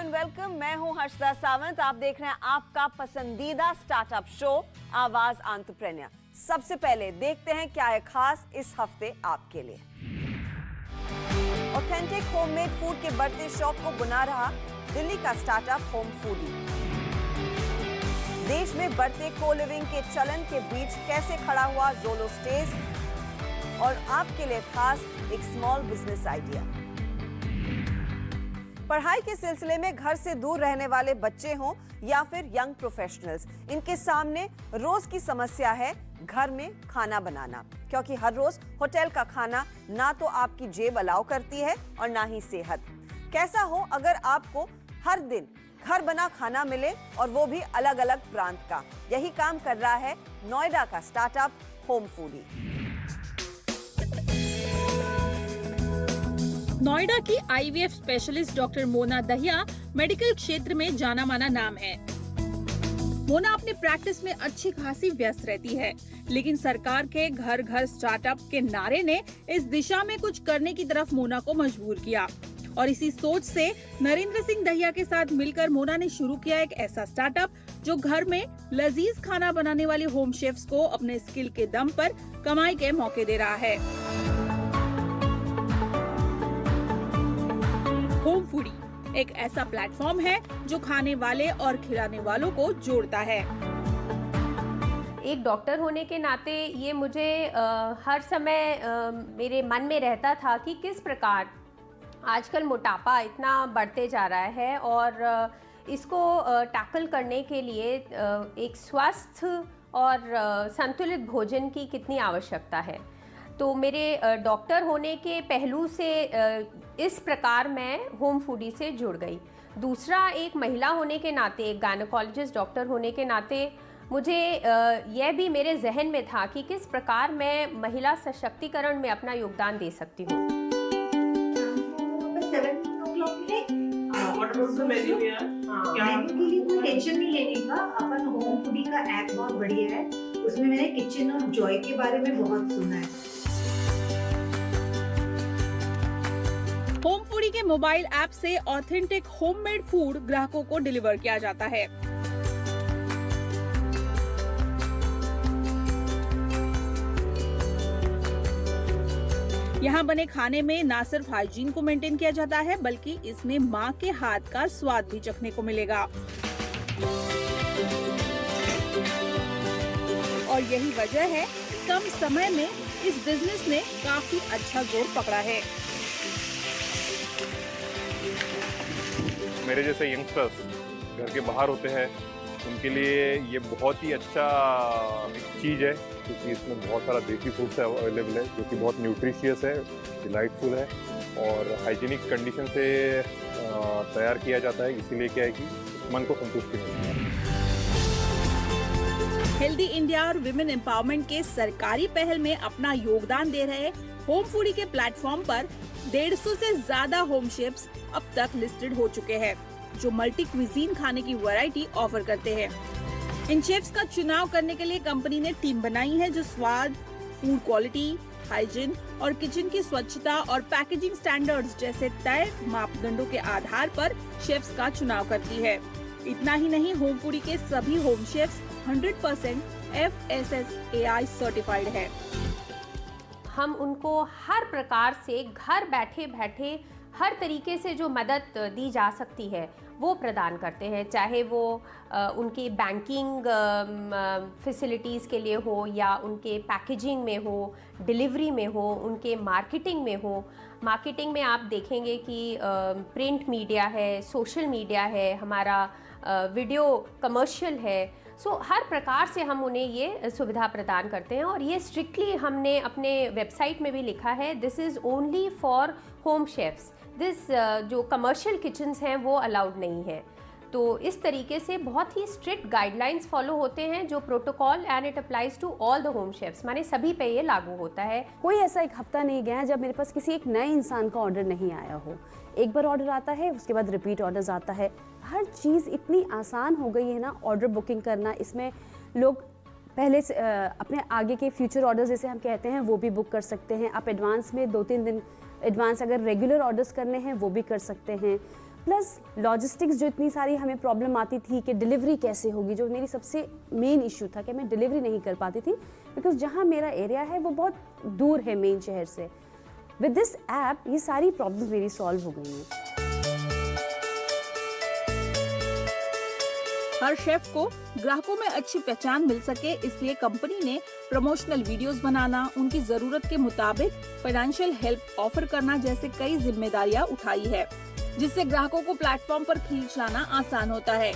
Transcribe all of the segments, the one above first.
And welcome. मैं हूं हर्षदा सावंत। आप देख रहे हैं आपका पसंदीदा स्टार्टअप शो आवाज एंटरप्रेन्योर। सबसे पहले देखते हैं क्या है खास इस हफ्ते आपके लिए। ऑथेंटिक होममेड फूड के बढ़ते शौक को बुना रहा दिल्ली का स्टार्टअप होम फूडी। देश में बढ़ते को लिविंग के चलन के बीच कैसे खड़ा हुआ जोलो स्टेज, और आपके लिए खास एक स्मॉल बिजनेस आइडिया। पढ़ाई के सिलसिले में घर से दूर रहने वाले बच्चे हों या फिर यंग प्रोफेशनल्स, इनके सामने रोज की समस्या है घर में खाना बनाना, क्योंकि हर रोज होटल का खाना ना तो आपकी जेब अलाउ करती है और ना ही सेहत। कैसा हो अगर आपको हर दिन घर बना खाना मिले, और वो भी अलग अलग प्रांत का। यही काम कर रहा है नोएडा का स्टार्टअप होम फूडी। नोएडा की IVF specialist doctor Mona Dahiya medical क्षेत्र में जाना माना नाम है। मोना अपनी प्रैक्टिस में अच्छी खासी व्यस्त रहती है, लेकिन सरकार के घर घर स्टार्टअप के नारे ने इस दिशा में कुछ करने की तरफ मोना को मजबूर किया, और इसी सोच से नरेंद्र सिंह दहिया के साथ मिलकर मोना ने शुरू किया एक ऐसा स्टार्टअप जो घर में लजीज खाना बनाने वाले होम शेफ्स को अपने स्किल के दम पर कमाई के मौके दे रहा है। होम फूडी एक ऐसा प्लेटफॉर्म है जो खाने वाले और खिलाने वालों को जोड़ता है। एक डॉक्टर होने के नाते ये मुझे हर समय मेरे मन में रहता था कि किस प्रकार आजकल मोटापा इतना बढ़ते जा रहा है, और इसको टैकल करने के लिए एक स्वस्थ और संतुलित भोजन की कितनी आवश्यकता है। तो मेरे डॉक्टर होने के पहलू से इस प्रकार मैं होम फूडी से जुड़ गई। दूसरा, एक महिला होने के नाते, एक गायनेकोलॉजिस्ट डॉक्टर होने के नाते मुझे यह भी मेरे जहन में था कि किस प्रकार मैं महिला सशक्तिकरण में अपना योगदान दे सकती हूँ। मेन्यू के लिए कोई टेंशन नहीं लेने का। अपन होम फूडी का ऐप बहुत बढ़िया है, उसमें मैंने किचन और जॉय के बारे में बहुत सुना है। होम फूडी के मोबाइल ऐप से ऑथेंटिक होममेड फूड ग्राहकों को डिलीवर किया जाता है। यहाँ बने खाने में न सिर्फ हाइजीन को मेंटेन किया जाता है, बल्कि इसमें माँ के हाथ का स्वाद भी चखने को मिलेगा। और यही वजह है कम समय में इस बिजनेस ने काफी अच्छा जोर पकड़ा है। मेरे जैसे यंगस्टर्स घर के बाहर होते हैं, उनके लिए ये बहुत ही अच्छा चीज़ है, क्योंकि इसमें बहुत सारा देसी फूड्स अवेलेबल है जो कि बहुत न्यूट्रिशियस है, डिलाइटफुल है और हाइजीनिक कंडीशन से तैयार किया जाता है। इसीलिए क्या है कि मन को संतुष्टि मिलती है। हेल्दी इंडिया और विमेन एम्पावरमेंट के सरकारी पहल में अपना योगदान दे रहे होम फूडी के प्लेटफॉर्म पर 150 से ज्यादा होम शेफ्स अब तक लिस्टेड हो चुके हैं, जो मल्टी क्विजीन खाने की वैरायटी ऑफर करते हैं। इन शेफ्स का चुनाव करने के लिए कंपनी ने टीम बनाई है जो स्वाद, फूड क्वालिटी, हाइजीन और किचन की स्वच्छता और पैकेजिंग स्टैंडर्ड्स जैसे तय मापदंडों के आधार पर शेफ्स का चुनाव करती है। इतना ही नहीं, होम फूडी के सभी होम शेफ्स 100% FSSAI सर्टिफाइड है। हम उनको हर प्रकार से घर बैठे बैठे हर तरीके से जो मदद दी जा सकती है वो प्रदान करते हैं, चाहे वो उनकी बैंकिंग फैसिलिटीज़ के लिए हो, या उनके पैकेजिंग में हो, डिलीवरी में हो, उनके मार्केटिंग में हो। मार्केटिंग में आप देखेंगे कि प्रिंट मीडिया है, सोशल मीडिया है, हमारा वीडियो कमर्शियल है। सो हर प्रकार से हम उन्हें ये सुविधा प्रदान करते हैं, और ये स्ट्रिक्टली हमने अपने वेबसाइट में भी लिखा है, this is only for home chefs. This जो कमर्शियल किचन्स हैं वो अलाउड नहीं है। तो इस तरीके से बहुत ही स्ट्रिक्ट गाइडलाइंस फॉलो होते हैं जो protocol, and it applies to all the home chefs, माने सभी पे ये लागू होता है। कोई ऐसा एक हफ्ता नहीं गया जब मेरे पास किसी एक नए इंसान का ऑर्डर नहीं आया हो। एक बार ऑर्डर आता है, उसके बाद रिपीट ऑर्डर्स आता है। हर चीज़ इतनी आसान हो गई है ना, ऑर्डर बुकिंग करना। इसमें लोग पहले से अपने आगे के फ्यूचर ऑर्डर्स जैसे हम कहते हैं वो भी बुक कर सकते हैं। आप एडवांस में 2-3 दिन एडवांस अगर रेगुलर ऑर्डर्स करने हैं वो भी कर सकते हैं। प्लस लॉजिस्टिक्स जो इतनी सारी हमें प्रॉब्लम आती थी कि डिलीवरी कैसे होगी, जो मेरी सबसे मेन इशू था कि मैं डिलीवरी नहीं कर पाती थी बिकॉज जहाँ मेरा एरिया है वो बहुत दूर है मेन शहर से। विद दिस ऐप ये सारी प्रॉब्लम्स मेरी सॉल्व हो गई हैं। हर शेफ को ग्राहकों में अच्छी पहचान मिल सके, इसलिए कंपनी ने प्रमोशनल वीडियोस बनाना, उनकी जरूरत के मुताबिक फाइनेंशियल हेल्प ऑफर करना जैसे कई जिम्मेदारियां उठाई है, जिससे ग्राहकों को प्लेटफॉर्म पर खींच लाना आसान होता है।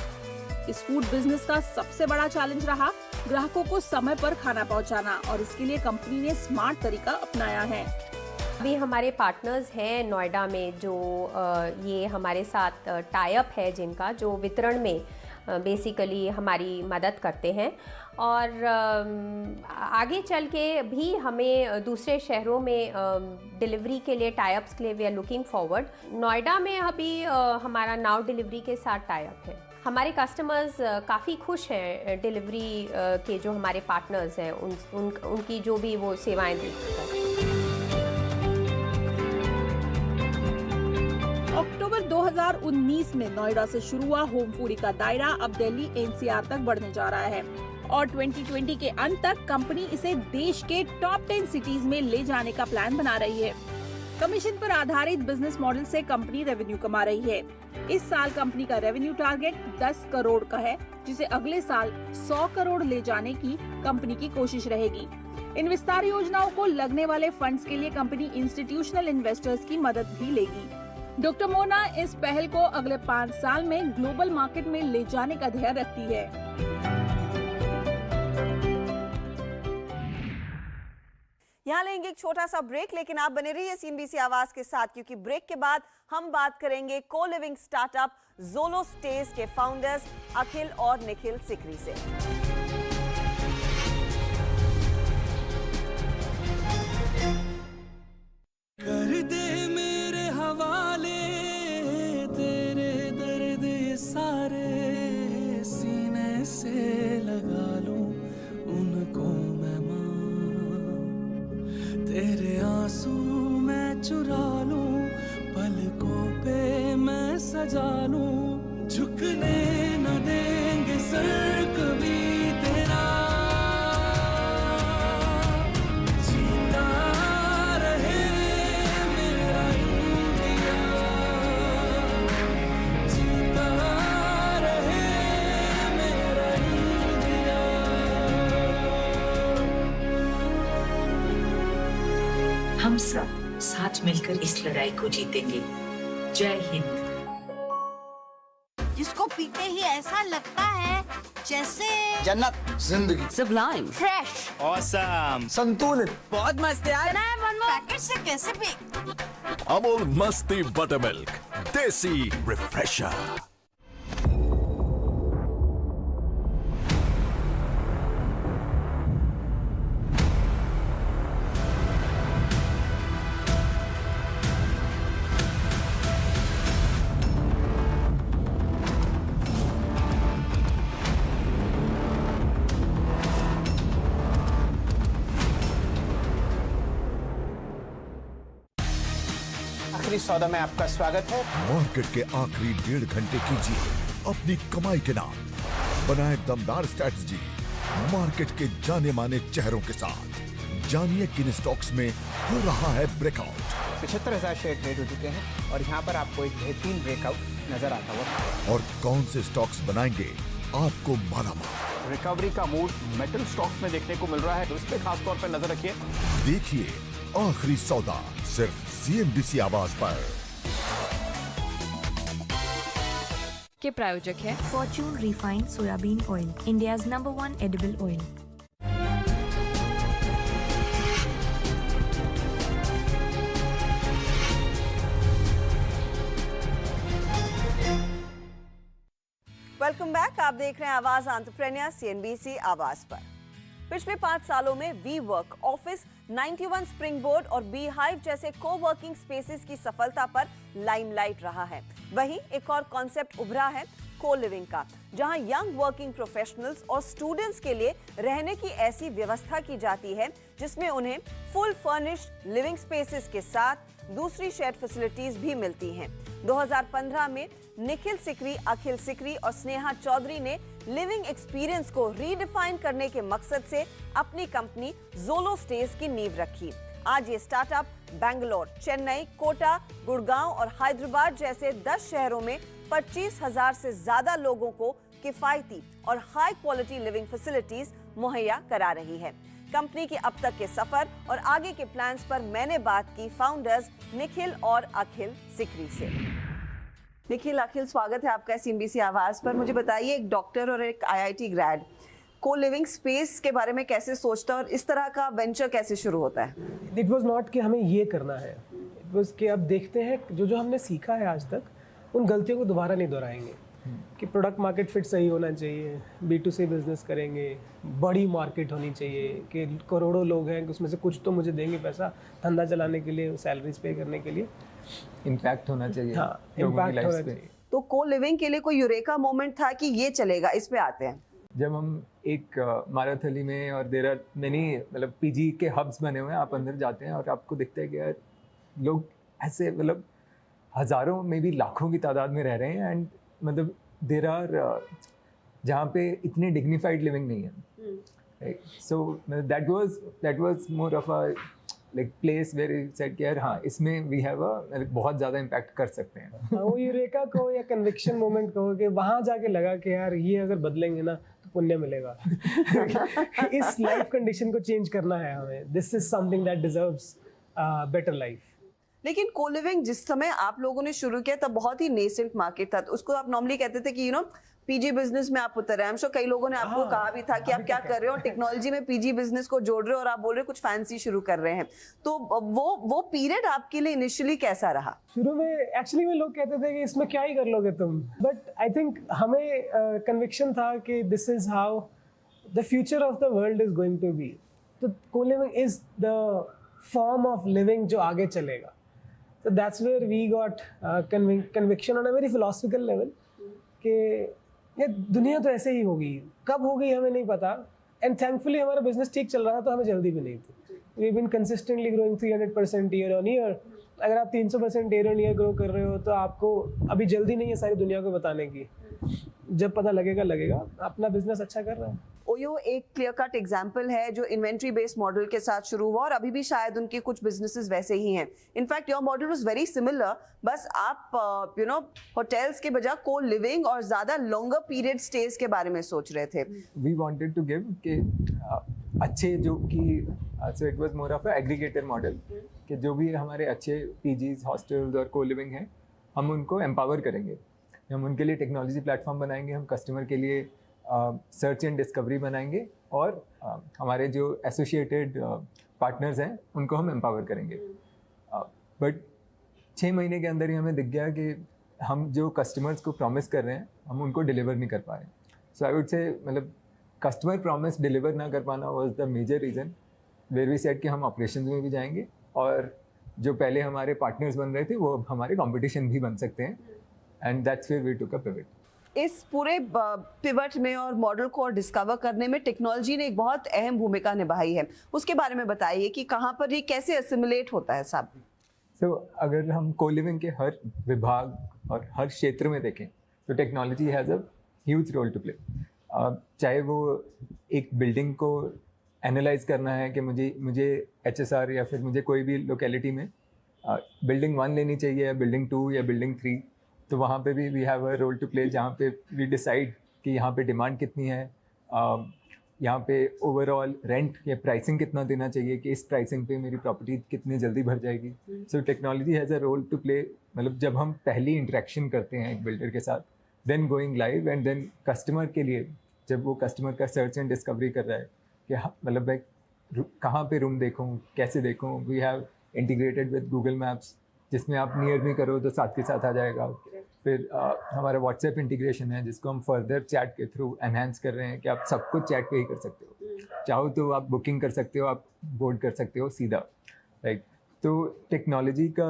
इस फूड बिजनेस का सबसे बड़ा चैलेंज रहा ग्राहकों को समय पर खाना पहुंचाना, और इसके लिए कंपनी ने स्मार्ट तरीका अपनाया है। अभी हमारे पार्टनर्स हैं नोएडा में जो ये हमारे साथ टाई अप है, जिनका जो वितरण में बेसिकली हमारी मदद करते हैं, और आगे चल के भी हमें दूसरे शहरों में डिलीवरी के लिए टाई अप्स के लिए we are looking forward. Noida में अभी हमारा नाउ डिलीवरी के साथ टाई अप है। हमारे कस्टमर्स काफ़ी खुश हैं डिलीवरी के जो हमारे पार्टनर्स हैं उनकी जो भी वो सेवाएं देते हैं। अक्टूबर 2019 में नोएडा से शुरू हुआ होम फूडी का दायरा अब दिल्ली एनसीआर तक बढ़ने जा रहा है, और 2020 के अंत तक कंपनी इसे देश के टॉप 10 सिटीज में ले जाने का प्लान बना रही है। कमीशन पर आधारित बिजनेस मॉडल से कंपनी रेवेन्यू कमा रही है। इस साल कंपनी का रेवेन्यू टारगेट 10 करोड़ का है, जिसे अगले साल 100 करोड़ ले जाने की कंपनी की कोशिश रहेगी। इन विस्तार योजनाओं को लगने वाले फंड्स के लिए कंपनी इंस्टीट्यूशनल इन्वेस्टर्स की मदद भी लेगी। डॉक्टर मोना इस पहल को अगले 5 साल में ग्लोबल मार्केट में ले जाने का ध्येय रखती है। यहाँ लेंगे एक छोटा सा ब्रेक, लेकिन आप बने रहिए CNBC आवाज के साथ, क्योंकि ब्रेक के बाद हम बात करेंगे को लिविंग स्टार्टअप जोलो स्टेज के फाउंडर्स अखिल और निखिल सिकरी से। कर दे मेरे हवाले तेरे दर्द सारे, सीने से लगा लूं उनको मैं मां, तेरे आंसू मैं चुरा लूं, पलकों पे मैं सजा लूं, झुकने न देंगे सर कभी तेरा, जीता रहे मेरा इंडिया, जीता रहे मेरा इंडिया। हम सब साथ मिलकर इस लड़ाई को जीतेंगे। जय हिंद। जिसको पीते ही ऐसा लगता है जैसे जन्नत, जिंदगी, सुब्लाइम, फ्रेश, ऑसम, संतुलित, बहुत मस्त यार। पैकेट से कैसे भी। अमूल मस्ती बटर मिल्क, देसी रिफ्रेशर। आखिरी सौदा में आपका स्वागत है। मार्केट के आखिरी 1.5 घंटे कीजिए अपनी कमाई के नाम, बनाए दमदार स्ट्रैटेजी मार्केट के जाने माने चेहरों के साथ। जानिए किन स्टॉक्स में हो रहा है ब्रेकआउट। 75,000 शेयर ट्रेड हो चुके हैं और यहाँ पर आपको एक बेहतरीन ब्रेकआउट नजर आता हुआ। और कौन से स्टॉक्स बनाएंगे आपको मालामाल। रिकवरी का मूड मेटल स्टॉक्स में देखने को मिल रहा है, तो इस पे खास तौर पर नजर रखिए। देखिए आखिरी सौदा सिर्फ CNBC आवाज पर। के प्रायोजक है Fortune refined soybean oil, India's number 1 edible oil. Welcome back. आप देख रहे हैं आवाज एंटरप्रेन्योर CNBC आवाज पर। पिछले 5 सालों में WeWork, Awfis 91 Springboard और बी हाइव जैसे को-वर्किंग स्पेसेस की सफलता पर लाइमलाइट रहा है। वहीं एक और कॉन्सेप्ट उभरा है को लिविंग का, जहां यंग वर्किंग प्रोफेशनल्स और स्टूडेंट्स के लिए रहने की ऐसी व्यवस्था की जाती है जिसमें उन्हें फुल फर्निश्ड लिविंग स्पेसेस के साथ दूसरी शेयर्ड फैसिलिटीज भी मिलती हैं। 2015 में निखिल सिकरी, अखिल सिकरी और स्नेहा चौधरी ने लिविंग एक्सपीरियंस को रीडिफाइन करने के मकसद से अपनी कंपनी जोलो स्टेज की नींव रखी। आज ये स्टार्टअप बेंगलोर, चेन्नई, कोटा, गुड़गांव और हैदराबाद जैसे 10 शहरों में 25,000 से ज्यादा लोगों को किफायती और हाई क्वालिटी लिविंग फैसिलिटीज मुहैया करा रही है। कंपनी के अब तक के सफर और आगे के प्लान्स पर मैंने बात की फाउंडर्स निखिल और अखिल सिकरी से। निखिल, अखिल, स्वागत है आपका CNBC आवाज पर। मुझे बताइए, एक डॉक्टर और एक IIT ग्रेड को लिविंग स्पेस के बारे में कैसे सोचता है और इस तरह का वेंचर कैसे शुरू होता है? इट वॉज नॉट कि हमें ये करना है, इट वॉज कि अब देखते हैं जो हमने सीखा है आज तक उन गलतियों को दोबारा नहीं दोहराएंगे। कि प्रोडक्ट मार्केट फिट सही होना चाहिए, B2C बिजनेस करेंगे, बड़ी मार्केट होनी चाहिए कि करोड़ों लोग हैं, उसमें से कुछ तो मुझे देंगे पैसा धंधा चलाने के लिए, सैलरीज पे करने के लिए। इम्पैक्ट होना चाहिए। हाँ, इम्पैक्ट होना चाहिए। तो को लिविंग के लिए कोई यूरेका मोमेंट था कि ये चलेगा? इस पे आते हैं। जब हम एक माराथली में, और देर आर मेनी मतलब PG के हब्स बने हुए हैं, आप अंदर जाते हैं और आपको दिखता है कि यार लोग ऐसे मतलब हज़ारों में भी लाखों की तादाद में रह रहे हैं, एंड मतलब देर आर जहाँ पे इतनी डिग्निफाइड लिविंग नहीं है। So that was more of a like place where you said कि यार हाँ, इसमें वी हैव अ बहुत ज़्यादा इम्पैक्ट कर सकते हैं। वो यूरेका को या कन्विक्शन मोमेंट कहो कि वहाँ जाके लगा कि यार ये अगर बदलेंगे ना तो पुण्य मिलेगा। इस लाइफ कंडीशन को चेंज करना है हमें। This is something that deserves better life. लेकिन को-लिविंग जिस समय आप लोगों ने शुरू किया तब बहुत ही नेसेंट मार्केट था, तो उसको आप नॉर्मली कहते थे कि PG बिजनेस में आप उतर रहे हैं। कई लोगों ने आपको कहा भी था कि आप क्या कर रहे हो, टेक्नोलॉजी में PG बिजनेस को जोड़ रहे हो और आप बोल रहे हो कुछ फैंसी शुरू कर रहे हैं। तो वो पीरियड आपके लिए इनिशियली कैसा रहा? शुरू में एक्चुअली में लोग कहते थे कि इसमें क्या ही कर लोगे तुम, बट आई थिंक हमें कन्विक्शन था कि this is how the future of the world is going to be. तो co-living is the form of living जो आगे चलेगा। So that's where we got conviction on a very philosophical level कि ये दुनिया तो ऐसे ही होगी, कब होगी हमें नहीं पता, and thankfully हमारा बिजनेस ठीक चल रहा था तो हमें जल्दी भी नहीं थी। We've been consistently growing 300% year on year। अगर आप 300% year on year ग्रो कर रहे हो तो आपको अभी जल्दी नहीं है सारी दुनिया को बताने की, जब पता लगेगा अपना बिजनेस अच्छा कर रहा है। ओयो एक क्लियर कट एग्जाम्पल है जो इन्वेंट्री बेस्ड मॉडल के साथ शुरू हुआ और अभी भी शायद उनके कुछ बिजनेसेस वैसे ही हैं। In fact your model was very similar, बस आप होटल्स के बजाय को लिविंग और ज्यादा लॉन्गर पीरियड स्टेज के बारे में सोच रहे थे। वी वांटेड टू गिव कि अच्छे जो कि so it was more of a aggregator model कि जो भी हमारे अच्छे PGs, हॉस्टल्स और को लिविंग हैं, हम उनको एम्पावर करेंगे। हम उनके लिए टेक्नोलॉजी प्लेटफॉर्म बनाएंगे, हम कस्टमर के लिए सर्च एंड डिस्कवरी बनाएंगे, और हमारे जो एसोसिएटेड पार्टनर्स हैं उनको हम एम्पावर करेंगे। बट 6 महीने के अंदर ही हमें दिख गया कि हम जो कस्टमर्स को प्रॉमिस कर रहे हैं हम उनको डिलीवर नहीं कर पा रहे। सो आई वुड से मतलब कस्टमर प्रॉमिस डिलीवर ना कर पाना was the major reason where we said कि हम ऑपरेशंस में भी जाएंगे, और जो पहले हमारे पार्टनर्स बन रहे थे वो अब हमारे कॉम्पिटिशन भी बन सकते हैं, and that's where we took a pivot. इस पूरे पिवट में और मॉडल को और डिस्कवर करने में टेक्नोलॉजी ने एक बहुत अहम भूमिका निभाई है, उसके बारे में बताइए कि कहाँ पर ये कैसे एसिमुलेट होता है सब? So, अगर हम को-लिविंग के हर विभाग और हर क्षेत्र में देखें तो technology has a huge role to play. चाहे वो एक बिल्डिंग को एनालाइज करना है कि मुझे HSR या फिर मुझे कोई भी लोकेलिटी में बिल्डिंग 1 लेनी चाहिए या बिल्डिंग 2 या बिल्डिंग 3, तो वहाँ पे भी we have a role to play, जहाँ पे वी डिसाइड कि यहाँ पे डिमांड कितनी है, यहाँ पे ओवरऑल रेंट या प्राइसिंग कितना देना चाहिए कि इस प्राइसिंग पे मेरी प्रॉपर्टी कितनी जल्दी भर जाएगी। So technology has a role to play. मतलब जब हम पहली इंटरेक्शन करते हैं एक बिल्डर के साथ, then going live, and then customer के लिए जब वो कस्टमर का सर्च एंड डिस्कवरी कर रहा है कि मतलब मैं कहाँ पे रूम देखूँ, कैसे देखूँ, we have integrated with Google maps, जिसमें आप नियर भी करो तो साथ के साथ आ जाएगा। फिर हमारा व्हाट्सएप इंटीग्रेशन है जिसको हम फर्दर चैट के थ्रू एनहांस कर रहे हैं कि आप सब कुछ चैट पे ही कर सकते हो, चाहो तो आप बुकिंग कर सकते हो, आप बोर्ड कर सकते हो सीधा, राइट। तो टेक्नोलॉजी का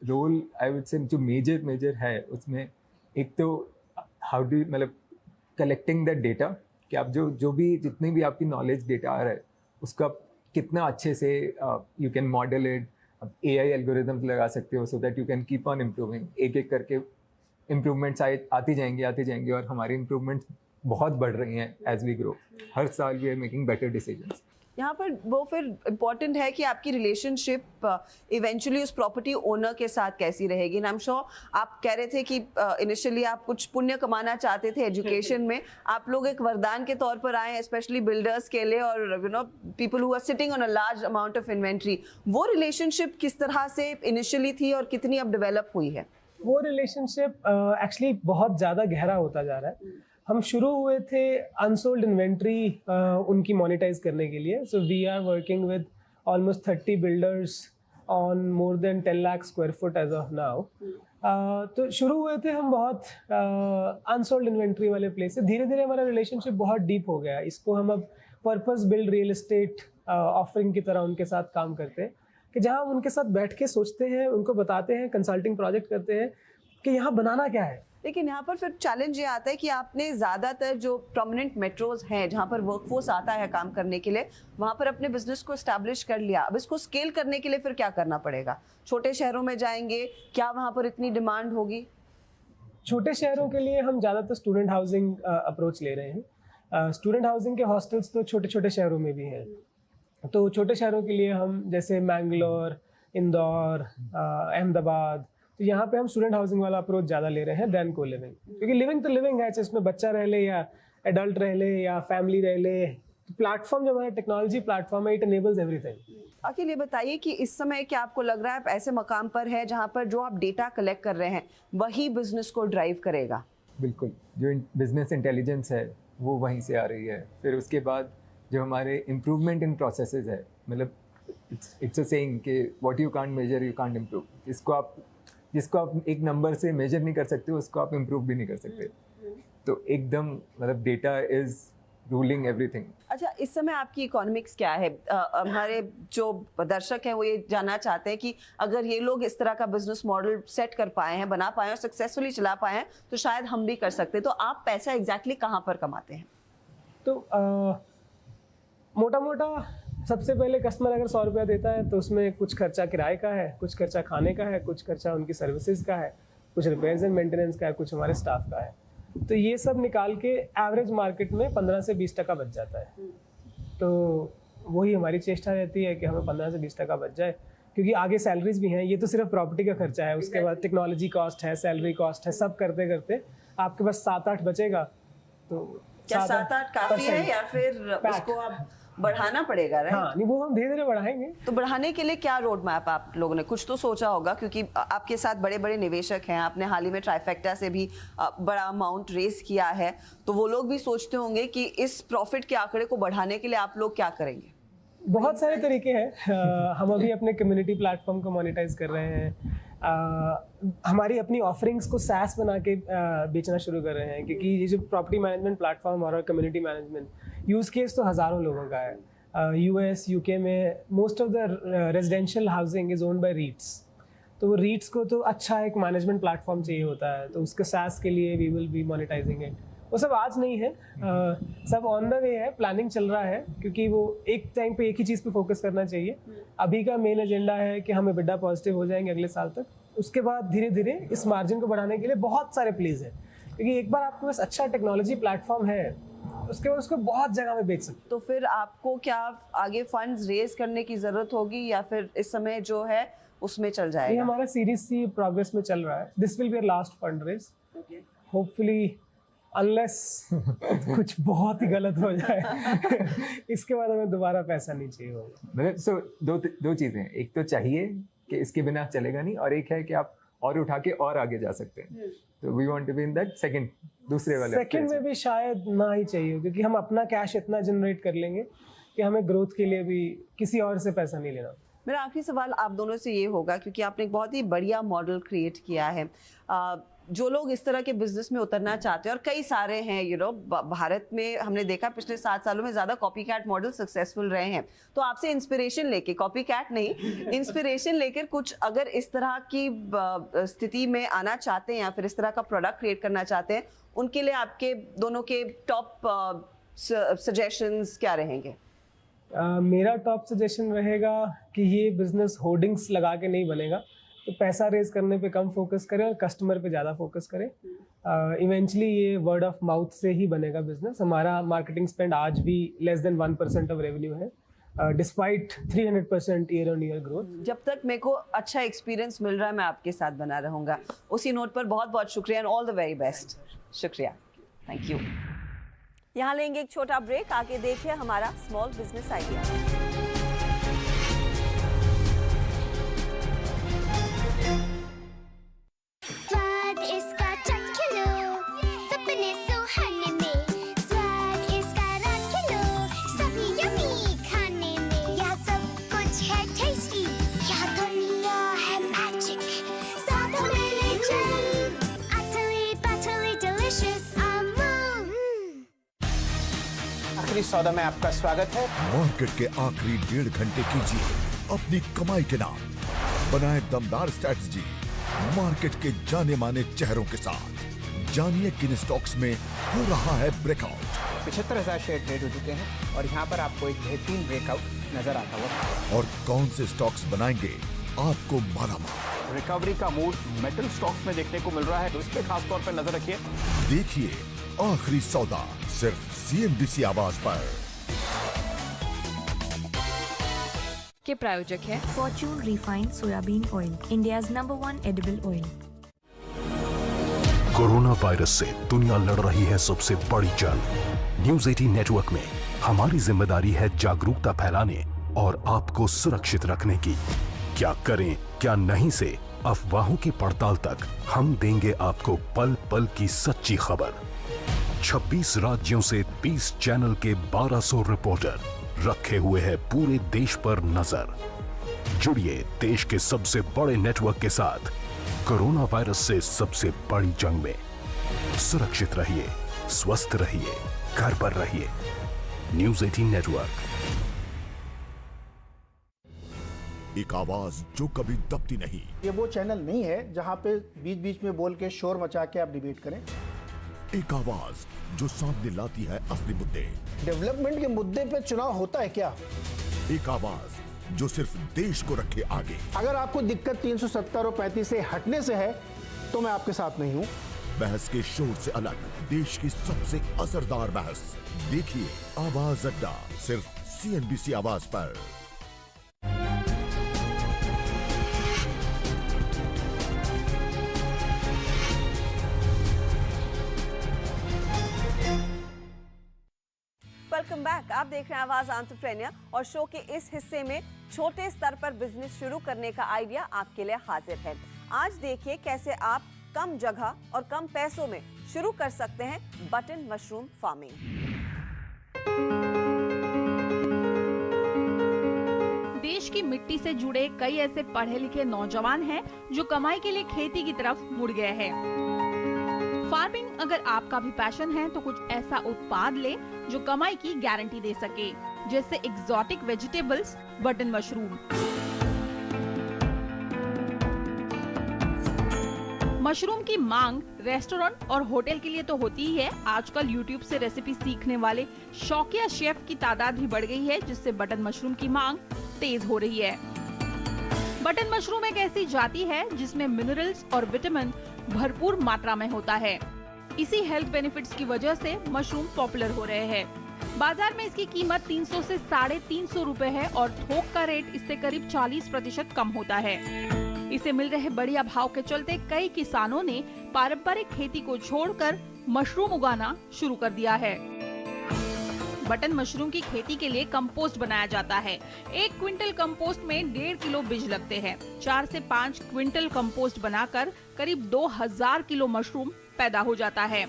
रोल आई वुड से जो मेजर है उसमें एक तो हाउ डू मतलब कलेक्टिंग द डेटा, कि आप जो भी जितनी भी आपकी नॉलेज डेटा आ रहा है उसका कितना अच्छे से यू कैन मॉडल इट, अब AI एल्गोरिदम्स लगा सकते हो so that you can keep on improving, एक एक करके इम्प्रूवमेंट्स आती जाएंगी और हमारी इम्प्रूवमेंट्स बहुत बढ़ रही हैं एज वी ग्रो। हर साल we are making better decisions. यहाँ पर वो फिर इम्पॉर्टेंट है कि आपकी रिलेशनशिप इवेंचुअली उस प्रॉपर्टी ओनर के साथ कैसी रहेगी। आई एम श्योर आप कह रहे थे कि इनिशियली आप कुछ पुण्य कमाना चाहते थे एजुकेशन में, आप लोग एक वरदान के तौर पर आए स्पेशली बिल्डर्स के लिए और you know people who are sitting on a large amount of inventory. वो रिलेशनशिप किस तरह से इनिशियली थी और कितनी अब डेवलप हुई है? वो रिलेशनशिप एक्चुअली बहुत ज़्यादा गहरा होता जा रहा है। हम शुरू हुए थे अनसोल्ड इन्वेंट्री उनकी मोनेटाइज करने के लिए। So we are working with almost 30 builders on more than 10 lakh square foot as of now. तो शुरू हुए थे हम बहुत अनसोल्ड इन्वेंट्री वाले प्लेस से। धीरे धीरे हमारा रिलेशनशिप बहुत डीप हो गया। इसको हम अब purpose build real estate offering की तरह उनके साथ काम करते हैं कि जहाँ हम उनके साथ बैठ के सोचते हैं, उनको बताते हैं, कंसल्टिंग प्रोजेक्ट करते हैं कि यहाँ बनाना क्या है। लेकिन यहाँ पर फिर चैलेंज ये आता है कि आपने ज़्यादातर जो प्रोमिनेंट मेट्रोज हैं जहाँ पर वर्कफोर्स आता है काम करने के लिए, वहाँ पर अपने बिजनेस को एस्टैब्लिश कर लिया। अब इसको स्केल करने के लिए फिर क्या करना पड़ेगा? छोटे शहरों में जाएंगे, क्या वहाँ पर इतनी डिमांड होगी? छोटे शहरों के लिए हम ज़्यादातर स्टूडेंट हाउसिंग अप्रोच ले रहे हैं। स्टूडेंट हाउसिंग के हॉस्टल्स तो छोटे छोटे शहरों में भी हैं। तो छोटे शहरों के लिए हम जैसे मैंगलोर, इंदौर, अहमदाबाद, तो यहाँ पे हम स्टूडेंट हाउसिंग वाला अप्रोच ज़्यादा ले रहे हैं देन को लिविंग। क्योंकि लिविंग तो लिविंग है, चाहे इसमें बच्चा रह ले या एडल्ट रह ले या फैमिली रह ले। प्लेटफॉर्म जो हमारा टेक्नोलॉजी प्लेटफॉर्म है, इट एनेबल्स एवरीथिंग। अखिल, ये बताइए कि इस समय क्या आपको लग रहा है आप ऐसे मकाम पर है जहाँ पर जो आप डेटा कलेक्ट कर रहे हैं वही बिजनेस को ड्राइव करेगा? बिल्कुल, जो बिजनेस इंटेलिजेंस है वो वहीं से आ रही है। फिर उसके बाद जो हमारे इम्प्रूवमेंट इन प्रोसेसेस है, मतलब इट्स अ सेइंग कि what you can't measure you can't improve. जिसको आप एक नंबर से मेजर नहीं कर सकते उसको आप इम्प्रूव भी नहीं कर सकते। तो एकदम मतलब डेटा इज रूलिंग एवरीथिंग। अच्छा, इस समय आपकी इकोनॉमिक्स क्या है? हमारे जो दर्शक हैं वो ये जानना चाहते हैं कि अगर ये लोग इस तरह का बिजनेस मॉडल सेट कर पाए हैं, बना पाए और सक्सेसफुली चला पाए हैं तो शायद हम भी कर सकते हैं। तो आप पैसा एग्जैक्टली कहाँ पर कमाते हैं? तो मोटा मोटा सबसे पहले कस्टमर अगर 100 रुपया देता है तो उसमें कुछ खर्चा किराए का है, कुछ खर्चा खाने का है, कुछ खर्चा उनकी सर्विसेज का है, कुछ रिपेयर्स एंड मेंटेनेंस का है, कुछ हमारे स्टाफ का है। तो ये सब निकाल के एवरेज मार्केट में 15 से 20% बच जाता है। तो वही हमारी चेष्टा रहती है कि हमें 15 से 20% बच जाए, क्योंकि आगे सैलरीज भी हैं। ये तो सिर्फ प्रॉपर्टी का खर्चा है, उसके बाद टेक्नोलॉजी कॉस्ट है, सैलरी कॉस्ट है, सब करते करते आपके पास 7-8 बचेगा। तो क्या 7-8 काफी है या फिर उसको आप बढ़ाना पड़ेगा? हाँ, नहीं, वो हम धीरे धीरे बढ़ाएंगे। तो बढ़ाने के लिए क्या रोड मैप आप लोगों ने कुछ तो सोचा होगा, क्योंकि आपके साथ बड़े बड़े निवेशक हैं, आपने हाल ही में ट्राइफेक्टा से भी बड़ा अमाउंट रेस किया है, तो वो लोग भी सोचते होंगे कि इस प्रॉफिट के आंकड़े को बढ़ाने के लिए आप लोग क्या करेंगे? बहुत सारे तरीके हैं। हम अभी अपने कम्युनिटी प्लेटफॉर्म को मोनेटाइज कर रहे हैं। हमारी अपनी ऑफरिंग्स को SaaS बना के बेचना शुरू कर रहे हैं, क्योंकि ये जो प्रॉपर्टी मैनेजमेंट प्लेटफॉर्म और कम्युनिटी मैनेजमेंट यूज़ केस तो हज़ारों लोगों का है। US, UK में most of the residential housing is owned by रीट्स। तो वो रीट्स को तो अच्छा एक मैनेजमेंट प्लेटफॉर्म चाहिए होता है, तो उसके SaaS के लिए we will be monetizing it. वो सब आज नहीं है, सब ऑन द वे है, प्लानिंग चल रहा है, क्योंकि वो एक टाइम पे एक ही चीज़ पे फोकस करना चाहिए। अभी का मेन एजेंडा है कि हम EBITDA पॉजिटिव हो जाएंगे अगले साल तक। उसके बाद धीरे धीरे इस मार्जिन को बढ़ाने के लिए बहुत सारे प्लेज हैं, क्योंकि एक बार आपके पास अच्छा टेक्नोलॉजी प्लेटफॉर्म है उसके बाद उसको बहुत जगह में बेच सकते। तो फिर आपको क्या आगे फंड्स रेज करने की ज़रूरत होगी या फिर इस समय जो है उसमें चल जाएगा? ये हमारा सीरीज C प्रोग्रेस में चल रहा है। This will be our last fund raise, hopefully, unless कुछ बहुत ही गलत हो जाए। इसके बाद हमें दोबारा पैसा नहीं चाहिए होगा। मतलब सो दो चीज़ें हैं, एक तो चाहिए कि इसके बिना चलेगा नहीं, और एक है कि आप और उठा के और आगे जा सकते हैं। तो we want to be in that second, दूसरे वाले सेकंड में भी शायद ना ही चाहिए, क्योंकि हम अपना कैश इतना जनरेट कर लेंगे कि हमें ग्रोथ के लिए भी किसी और से पैसा नहीं लेना। मेरा आखिरी सवाल आप दोनों से ये होगा, क्योंकि आपने एक बहुत ही बढ़िया मॉडल क्रिएट किया है। जो लोग इस तरह के बिजनेस में उतरना चाहते हैं, और कई सारे हैं, यू नो, भारत में हमने देखा पिछले 7 सालों में ज़्यादा कॉपी कैट मॉडल सक्सेसफुल रहे हैं। तो आपसे इंस्पिरेशन लेके, कॉपी कैट नहीं, इंस्पिरेशन लेकर कुछ अगर इस तरह की स्थिति में आना चाहते हैं या फिर इस तरह का प्रोडक्ट क्रिएट करना चाहते हैं, उनके लिए आपके दोनों के टॉप सजेशंस क्या रहेंगे? मेरा टॉप सजेशन रहेगा कि ये बिजनेस होर्डिंग्स लगा के नहीं बनेगा, तो पैसा रेज करने पे कम फोकस करें और कस्टमर पे ज़्यादा फोकस करें। इवेंचुअली ये वर्ड ऑफ माउथ से ही बनेगा बिजनेस। हमारा मार्केटिंग स्पेंड आज भी लेस देन 1% ऑफ रेवेन्यू है, despite 300% year on year growth. जब तक मेरे को अच्छा एक्सपीरियंस मिल रहा है मैं आपके साथ बना रहूंगा। उसी नोट पर बहुत बहुत शुक्रिया and all the very best. शुक्रिया, थैंक यू। यहाँ लेंगे एक छोटा ब्रेक, आगे देखिए हमारा स्मॉल बिजनेस आइडिया। स्वाद इसका चख लो, सपने सुहाने में, स्वाद इसका रख लो, सभी यम्मी खाने में, यहाँ सब कुछ है टेस्टी, यहाँ दुनिया है मैजिक, साथ में ले चल, utterly delicious, आखिरी सौदा में आपका स्वागत है। मार्केट के आखिरी 1.5 घंटे कीजिए अपनी कमाई के नाम, बनाए दमदार स्ट्रैटेजी मार्केट के जाने माने चेहरों के साथ। जानिए किन स्टॉक्स में हो रहा है ब्रेकआउट। 75,000 शेयर ट्रेड हो चुके हैं और यहाँ पर आपको एक बेहतरीन ब्रेकआउट नजर आता हुआ। और कौन से स्टॉक्स बनाएंगे आपको मालामाल। रिकवरी का मूड मेटल स्टॉक्स में देखने को मिल रहा है, तो इस पे खास तौर पर नजर रखिए। देखिए आखिरी सौदा सिर्फ CNBC आवाज पर। के प्रायोजक है Fortune refined soybean oil, India's number 1 edible oil. Corona virus से दुनिया लड़ रही है सबसे बड़ी जंग। न्यूज़ 18 नेटवर्क में हमारी जिम्मेदारी है जागरूकता फैलाने और आपको सुरक्षित रखने की। क्या करें क्या नहीं से अफवाहों की पड़ताल तक हम देंगे आपको पल पल की सच्ची खबर। 26 राज्यों से 20 चैनल के 1200 रिपोर्टर रखे हुए हैं पूरे देश पर नजर। जुड़िए देश के सबसे बड़े नेटवर्क के साथ कोरोना वायरस से सबसे बड़ी जंग में। सुरक्षित रहिए, स्वस्थ रहिए, घर पर रहिए। News 18 network. एक आवाज जो कभी दबती नहीं। ये वो चैनल नहीं है जहाँ पे बीच बीच में बोल के शोर मचा के आप डिबेट करें। एक आवाज जो सामने लाती है असली मुद्दे। डेवलपमेंट के मुद्दे पे चुनाव होता है क्या? एक आवाज जो सिर्फ देश को रखे आगे। अगर आपको दिक्कत 370 और 35 से हटने से है तो मैं आपके साथ नहीं हूँ। बहस के शोर से अलग देश की सबसे असरदार बहस। देखिए आवाज अड्डा सिर्फ CNBC आवाज पर। Welcome back. आप देख रहे हैं आवाज एंटरप्रेन्योर और शो के इस हिस्से में छोटे स्तर पर बिजनेस शुरू करने का आइडिया आपके लिए हाजिर है। आज देखिए कैसे आप कम जगह और कम पैसों में शुरू कर सकते हैं बटन मशरूम फार्मिंग। देश की मिट्टी से जुड़े कई ऐसे पढ़े लिखे नौजवान हैं जो कमाई के लिए खेती की तरफ मुड़ गए हैं। फार्मिंग अगर आपका भी पैशन है तो कुछ ऐसा उत्पाद ले जो कमाई की गारंटी दे सके, जैसे exotic vegetables button mushroom. Mushroom की मांग रेस्टोरेंट और होटल के लिए तो होती ही है। आजकल YouTube से रेसिपी सीखने वाले शौकिया शेफ की तादाद भी बढ़ गई है, जिससे बटन मशरूम की मांग तेज हो रही है। बटन मशरूम एक ऐसी जाति है जिसमें मिनरल्स और विटामिन भरपूर मात्रा में होता है। इसी हेल्थ बेनिफिट्स की वजह से मशरूम पॉपुलर हो रहे हैं। बाजार में इसकी कीमत 300 से 350 रुपए है और थोक का रेट इससे करीब 40% कम होता है। इसे मिल रहे बढ़िया भाव के चलते कई किसानों ने पारंपरिक खेती को छोड़कर मशरूम उगाना शुरू कर दिया है। बटन मशरूम की खेती के लिए कंपोस्ट बनाया जाता है। 1 क्विंटल कंपोस्ट में 1.5 किलो बीज लगते हैं। 4 से 5 क्विंटल कंपोस्ट बनाकर करीब 2000 किलो मशरूम पैदा हो जाता है।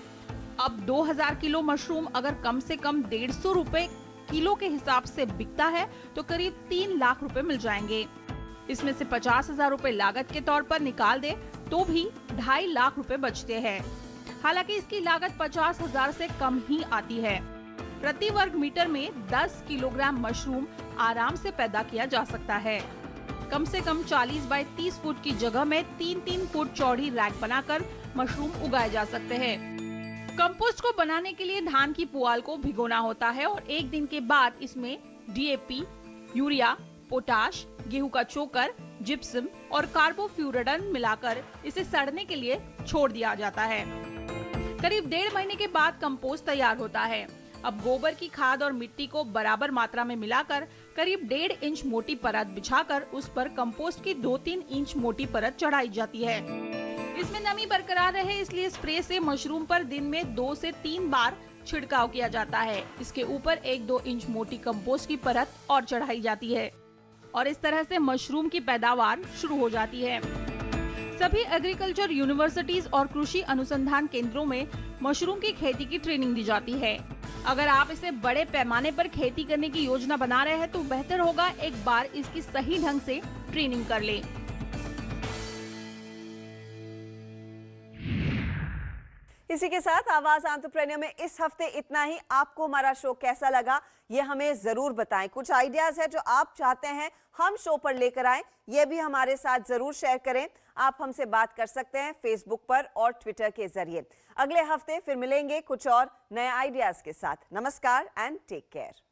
अब 2000 किलो मशरूम अगर कम से कम 150 रुपए किलो के हिसाब से बिकता है तो करीब 3 लाख रुपए मिल जाएंगे। इसमें से 50,000 रुपए लागत के तौर पर निकाल दे तो भी 2.5 लाख रुपए बचते हैं। हालांकि इसकी लागत 50,000 से कम ही आती है। प्रति वर्ग मीटर में 10 किलोग्राम मशरूम आराम से पैदा किया जा सकता है। कम से कम 40 बाय 30 फुट की जगह में 3-3 फुट चौड़ी रैक बनाकर मशरूम उगाए जा सकते हैं। कंपोस्ट को बनाने के लिए धान की पुआल को भिगोना होता है और 1 दिन के बाद इसमें डीएपी, यूरिया, पोटाश, गेहूं का चोकर, जिप्सम और कार्बोफ्यूरेडन मिलाकर इसे सड़ने के लिए छोड़ दिया जाता है। करीब 1.5 महीने के बाद कंपोस्ट तैयार होता है। अब गोबर की खाद और मिट्टी को बराबर मात्रा में मिलाकर करीब 1.5 इंच मोटी परत बिछाकर उस पर कंपोस्ट की 2-3 इंच मोटी परत चढ़ाई जाती है। इसमें नमी बरकरार रहे इसलिए स्प्रे से मशरूम पर दिन में 2 से 3 बार छिड़काव किया जाता है। इसके ऊपर 1-2 इंच मोटी कंपोस्ट की परत और चढ़ाई जाती है और इस तरह से मशरूम की पैदावार शुरू हो जाती है। सभी एग्रीकल्चर यूनिवर्सिटीज और कृषि अनुसंधान केंद्रों में मशरूम की खेती की ट्रेनिंग दी जाती है। अगर आप इसे बड़े पैमाने पर खेती करने की योजना बना रहे हैं तो बेहतर होगा एक बार इसकी सही ढंग से ट्रेनिंग कर लें। इसी के साथ आवाज एंटरप्रेन्योर में इस हफ्ते इतना ही। आपको हमारा शो कैसा लगा ये हमें जरूर बताएं। कुछ आइडियाज है जो आप चाहते हैं हम शो पर लेकर आएं, ये भी हमारे साथ जरूर शेयर करें। आप हमसे बात कर सकते हैं फेसबुक पर और ट्विटर के जरिए। अगले हफ्ते फिर मिलेंगे कुछ और नए आइडियाज के साथ। नमस्कार एंड टेक केयर।